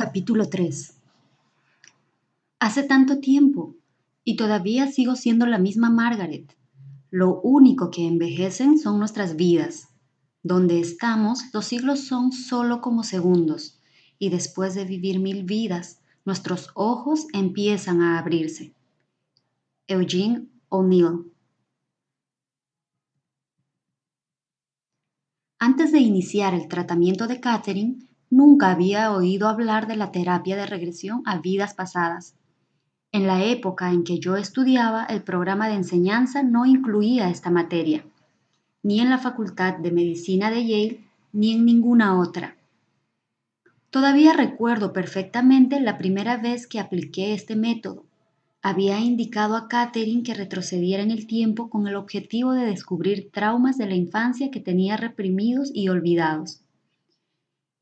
Capítulo 3. Hace tanto tiempo y todavía sigo siendo la misma Margaret. Lo único que envejecen son nuestras vidas. Donde estamos, los siglos son solo como segundos, y después de vivir 1000 vidas, nuestros ojos empiezan a abrirse. Eugene O'Neill. Antes de iniciar el tratamiento de Catherine, nunca había oído hablar de la terapia de regresión a vidas pasadas. En la época en que yo estudiaba, el programa de enseñanza no incluía esta materia, ni en la Facultad de Medicina de Yale, ni en ninguna otra. Todavía recuerdo perfectamente la primera vez que apliqué este método. Había indicado a Catherine que retrocediera en el tiempo con el objetivo de descubrir traumas de la infancia que tenía reprimidos y olvidados,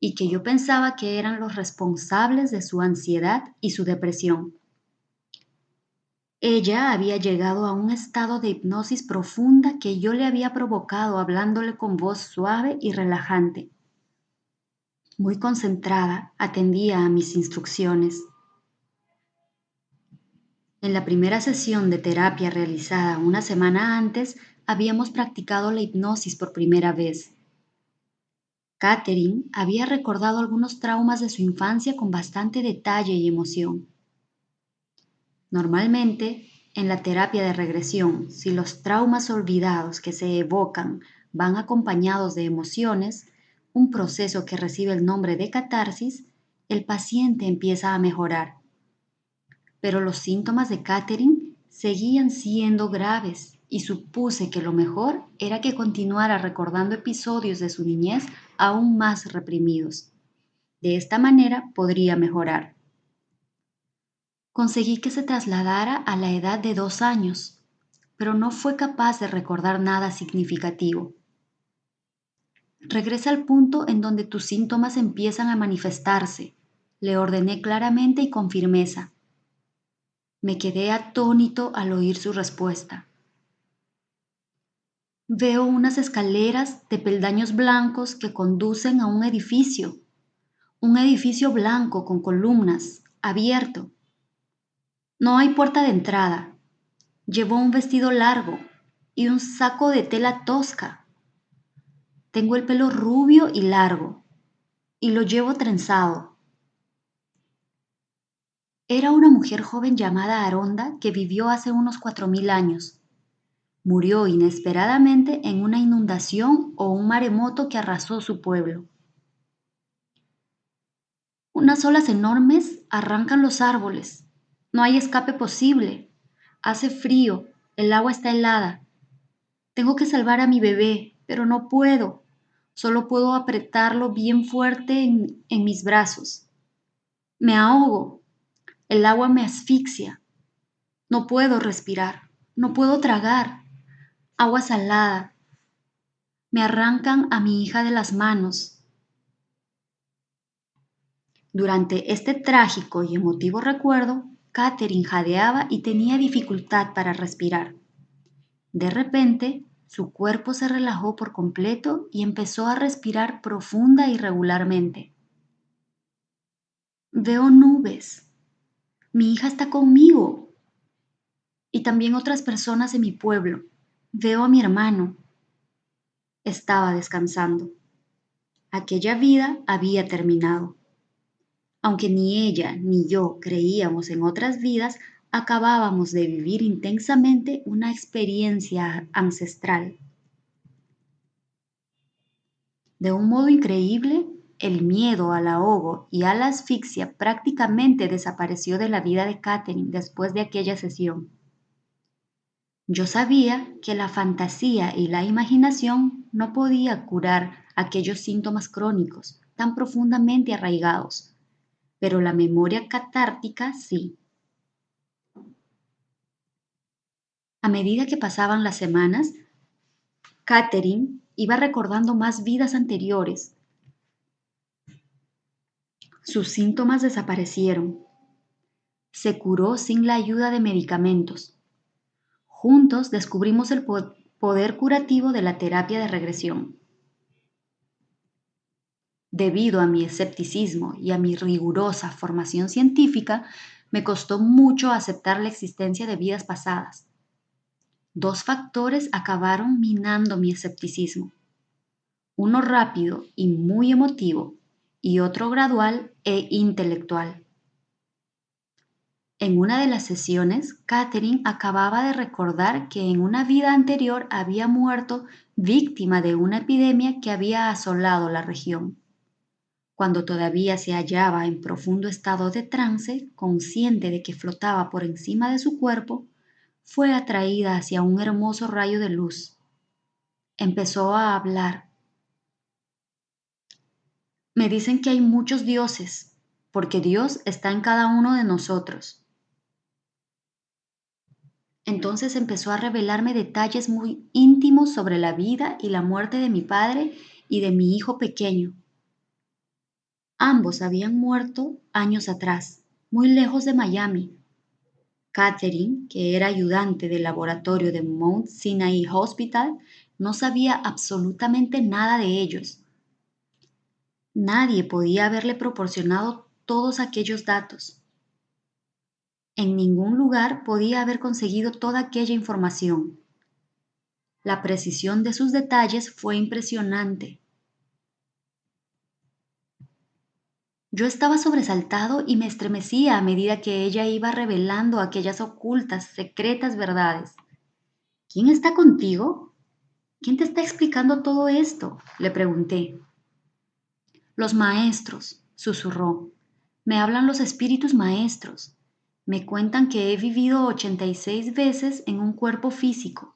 y que yo pensaba que eran los responsables de su ansiedad y su depresión. Ella había llegado a un estado de hipnosis profunda que yo le había provocado hablándole con voz suave y relajante. Muy concentrada, atendía a mis instrucciones. En la primera sesión de terapia realizada una semana antes, habíamos practicado la hipnosis por primera vez. Catherine había recordado algunos traumas de su infancia con bastante detalle y emoción. Normalmente, en la terapia de regresión, si los traumas olvidados que se evocan van acompañados de emociones, un proceso que recibe el nombre de catarsis, el paciente empieza a mejorar. Pero los síntomas de Catherine seguían siendo graves y supuse que lo mejor era que continuara recordando episodios de su niñez aún más reprimidos. De esta manera podría mejorar. Conseguí que se trasladara a la edad de 2 años, pero no fue capaz de recordar nada significativo. Regresa al punto en donde tus síntomas empiezan a manifestarse, le ordené claramente y con firmeza. Me quedé atónito al oír su respuesta. Veo unas escaleras de peldaños blancos que conducen a un edificio blanco con columnas, abierto. No hay puerta de entrada. Llevo un vestido largo y un saco de tela tosca. Tengo el pelo rubio y largo y lo llevo trenzado. Era una mujer joven llamada Aronda que vivió hace unos 4000 años. Murió inesperadamente en una inundación o un maremoto que arrasó su pueblo. Unas olas enormes arrancan los árboles. No hay escape posible. Hace frío, el agua está helada. Tengo que salvar a mi bebé, pero no puedo. Solo puedo apretarlo bien fuerte en mis brazos. Me ahogo. El agua me asfixia. No puedo respirar. No puedo tragar. Agua salada. Me arrancan a mi hija de las manos. Durante este trágico y emotivo recuerdo, Catherine jadeaba y tenía dificultad para respirar. De repente, su cuerpo se relajó por completo y empezó a respirar profunda y regularmente. Veo nubes. Mi hija está conmigo. Y también otras personas en mi pueblo. Veo a mi hermano. Estaba descansando. Aquella vida había terminado. Aunque ni ella ni yo creíamos en otras vidas, acabábamos de vivir intensamente una experiencia ancestral. De un modo increíble, el miedo al ahogo y a la asfixia prácticamente desapareció de la vida de Catherine después de aquella sesión. Yo sabía que la fantasía y la imaginación no podían curar aquellos síntomas crónicos tan profundamente arraigados, pero la memoria catártica sí. A medida que pasaban las semanas, Catherine iba recordando más vidas anteriores. Sus síntomas desaparecieron. Se curó sin la ayuda de medicamentos. Juntos descubrimos el poder curativo de la terapia de regresión. Debido a mi escepticismo y a mi rigurosa formación científica, me costó mucho aceptar la existencia de vidas pasadas. Dos factores acabaron minando mi escepticismo: uno rápido y muy emotivo, y otro gradual e intelectual. En una de las sesiones, Catherine acababa de recordar que en una vida anterior había muerto víctima de una epidemia que había asolado la región. Cuando todavía se hallaba en profundo estado de trance, consciente de que flotaba por encima de su cuerpo, fue atraída hacia un hermoso rayo de luz. Empezó a hablar. Me dicen que hay muchos dioses, porque Dios está en cada uno de nosotros. Entonces empezó a revelarme detalles muy íntimos sobre la vida y la muerte de mi padre y de mi hijo pequeño. Ambos habían muerto años atrás, muy lejos de Miami. Catherine, que era ayudante del laboratorio de Mount Sinai Hospital, no sabía absolutamente nada de ellos. Nadie podía haberle proporcionado todos aquellos datos. En ningún lugar podía haber conseguido toda aquella información. La precisión de sus detalles fue impresionante. Yo estaba sobresaltado y me estremecía a medida que ella iba revelando aquellas ocultas, secretas verdades. ¿Quién está contigo? ¿Quién te está explicando todo esto?, le pregunté. Los maestros, susurró. Me hablan los espíritus maestros. Me cuentan que he vivido 86 veces en un cuerpo físico.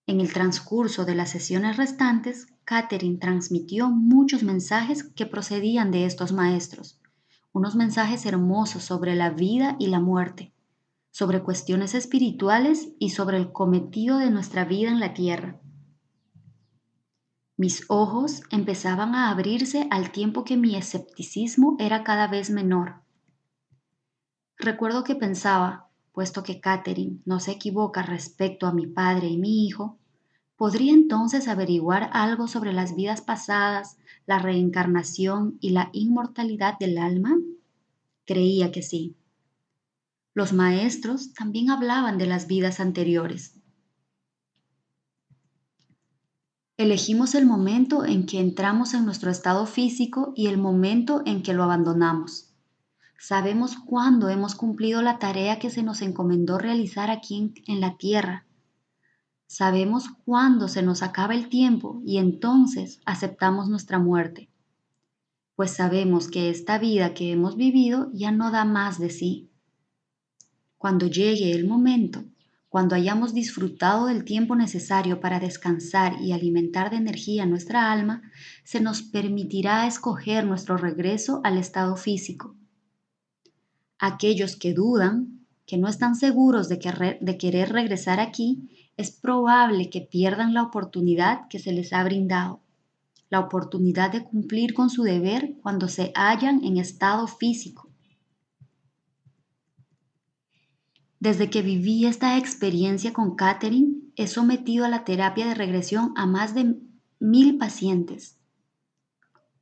En el transcurso de las sesiones restantes, Catherine transmitió muchos mensajes que procedían de estos maestros, unos mensajes hermosos sobre la vida y la muerte, sobre cuestiones espirituales y sobre el cometido de nuestra vida en la tierra. Mis ojos empezaban a abrirse al tiempo que mi escepticismo era cada vez menor. Recuerdo que pensaba, puesto que Catherine no se equivoca respecto a mi padre y mi hijo, ¿podría entonces averiguar algo sobre las vidas pasadas, la reencarnación y la inmortalidad del alma? Creía que sí. Los maestros también hablaban de las vidas anteriores. Elegimos el momento en que entramos en nuestro estado físico y el momento en que lo abandonamos. Sabemos cuándo hemos cumplido la tarea que se nos encomendó realizar aquí en la tierra. Sabemos cuándo se nos acaba el tiempo y entonces aceptamos nuestra muerte, pues sabemos que esta vida que hemos vivido ya no da más de sí. Cuando llegue el momento, cuando hayamos disfrutado del tiempo necesario para descansar y alimentar de energía nuestra alma, se nos permitirá escoger nuestro regreso al estado físico. Aquellos que dudan, que no están seguros de querer regresar aquí, es probable que pierdan la oportunidad que se les ha brindado, la oportunidad de cumplir con su deber cuando se hallan en estado físico. Desde que viví esta experiencia con Catherine, he sometido a la terapia de regresión a más de 1000 pacientes.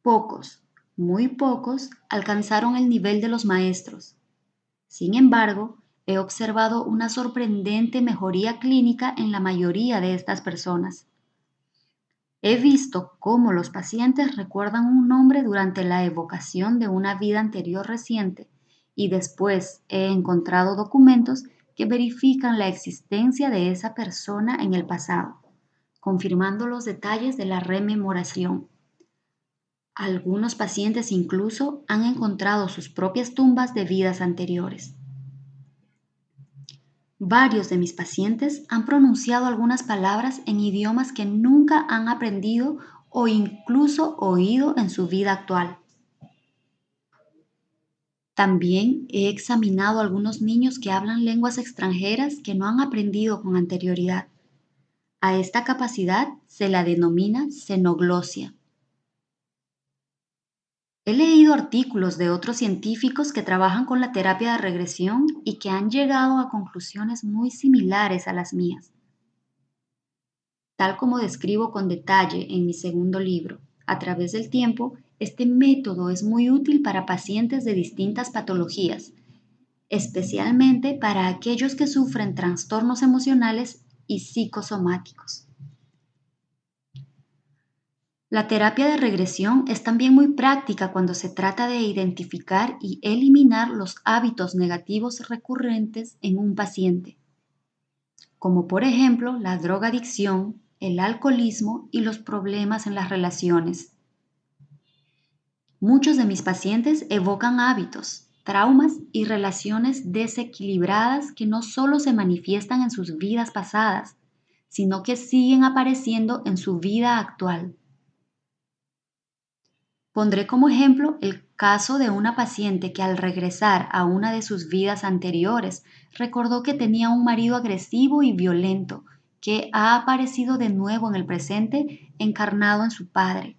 Pocos, muy pocos, alcanzaron el nivel de los maestros. Sin embargo, he observado una sorprendente mejoría clínica en la mayoría de estas personas. He visto cómo los pacientes recuerdan un nombre durante la evocación de una vida anterior reciente y después he encontrado documentos que verifican la existencia de esa persona en el pasado, confirmando los detalles de la rememoración. Algunos pacientes incluso han encontrado sus propias tumbas de vidas anteriores. Varios de mis pacientes han pronunciado algunas palabras en idiomas que nunca han aprendido o incluso oído en su vida actual. También he examinado a algunos niños que hablan lenguas extranjeras que no han aprendido con anterioridad. A esta capacidad se la denomina xenoglosia. He leído artículos de otros científicos que trabajan con la terapia de regresión y que han llegado a conclusiones muy similares a las mías. Tal como describo con detalle en mi segundo libro, A través del tiempo, este método es muy útil para pacientes de distintas patologías, especialmente para aquellos que sufren trastornos emocionales y psicosomáticos. La terapia de regresión es también muy práctica cuando se trata de identificar y eliminar los hábitos negativos recurrentes en un paciente, como por ejemplo la drogadicción, el alcoholismo y los problemas en las relaciones. Muchos de mis pacientes evocan hábitos, traumas y relaciones desequilibradas que no solo se manifiestan en sus vidas pasadas, sino que siguen apareciendo en su vida actual. Pondré como ejemplo el caso de una paciente que al regresar a una de sus vidas anteriores recordó que tenía un marido agresivo y violento que ha aparecido de nuevo en el presente encarnado en su padre.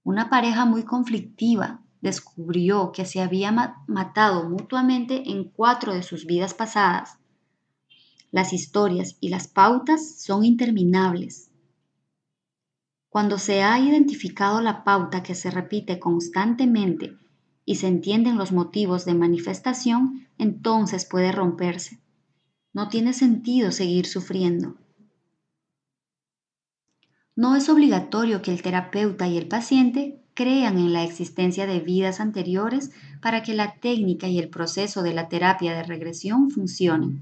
Una pareja muy conflictiva descubrió que se había matado mutuamente en 4 de sus vidas pasadas. Las historias y las pautas son interminables. Cuando se ha identificado la pauta que se repite constantemente y se entienden los motivos de manifestación, entonces puede romperse. No tiene sentido seguir sufriendo. No es obligatorio que el terapeuta y el paciente crean en la existencia de vidas anteriores para que la técnica y el proceso de la terapia de regresión funcionen.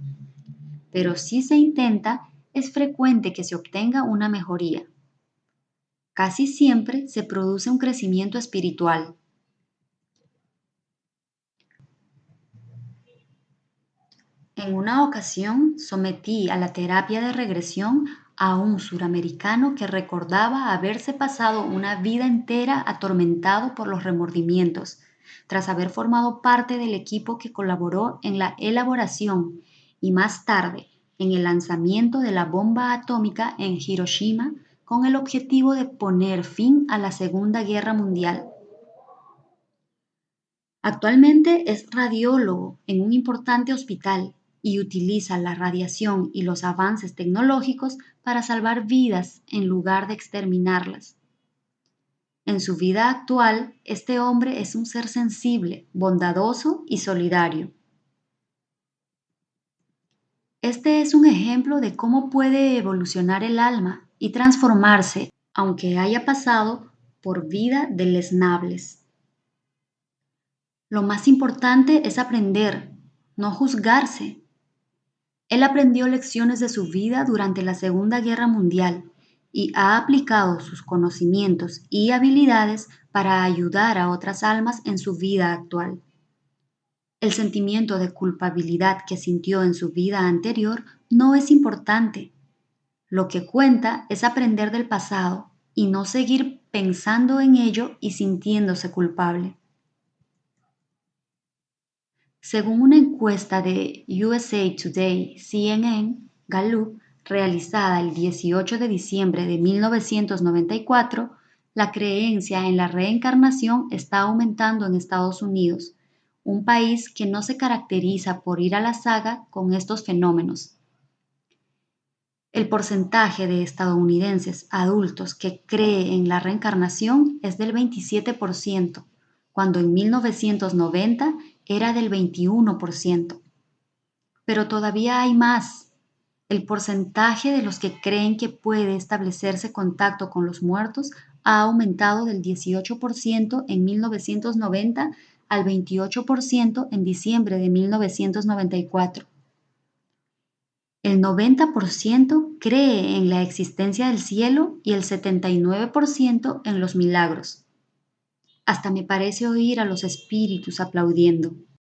Pero si se intenta, es frecuente que se obtenga una mejoría. Casi siempre se produce un crecimiento espiritual. En una ocasión sometí a la terapia de regresión a un suramericano que recordaba haberse pasado una vida entera atormentado por los remordimientos, tras haber formado parte del equipo que colaboró en la elaboración y más tarde en el lanzamiento de la bomba atómica en Hiroshima con el objetivo de poner fin a la Segunda Guerra Mundial. Actualmente es radiólogo en un importante hospital y utiliza la radiación y los avances tecnológicos para salvar vidas en lugar de exterminarlas. En su vida actual, este hombre es un ser sensible, bondadoso y solidario. Este es un ejemplo de cómo puede evolucionar el alma y transformarse, aunque haya pasado por vida deleznables. Lo más importante es aprender, no juzgarse. Él aprendió lecciones de su vida durante la Segunda Guerra Mundial y ha aplicado sus conocimientos y habilidades para ayudar a otras almas en su vida actual. El sentimiento de culpabilidad que sintió en su vida anterior no es importante. Lo que cuenta es aprender del pasado y no seguir pensando en ello y sintiéndose culpable. Según una encuesta de USA Today CNN Gallup realizada el 18 de diciembre de 1994, la creencia en la reencarnación está aumentando en Estados Unidos, un país que no se caracteriza por ir a la saga con estos fenómenos. El porcentaje de estadounidenses adultos que cree en la reencarnación es del 27%, cuando en 1990 era del 21%. Pero todavía hay más. El porcentaje de los que creen que puede establecerse contacto con los muertos ha aumentado del 18% en 1990 al 28% en diciembre de 1994. El 90% cree en la existencia del cielo y el 79% en los milagros. Hasta me parece oír a los espíritus aplaudiendo.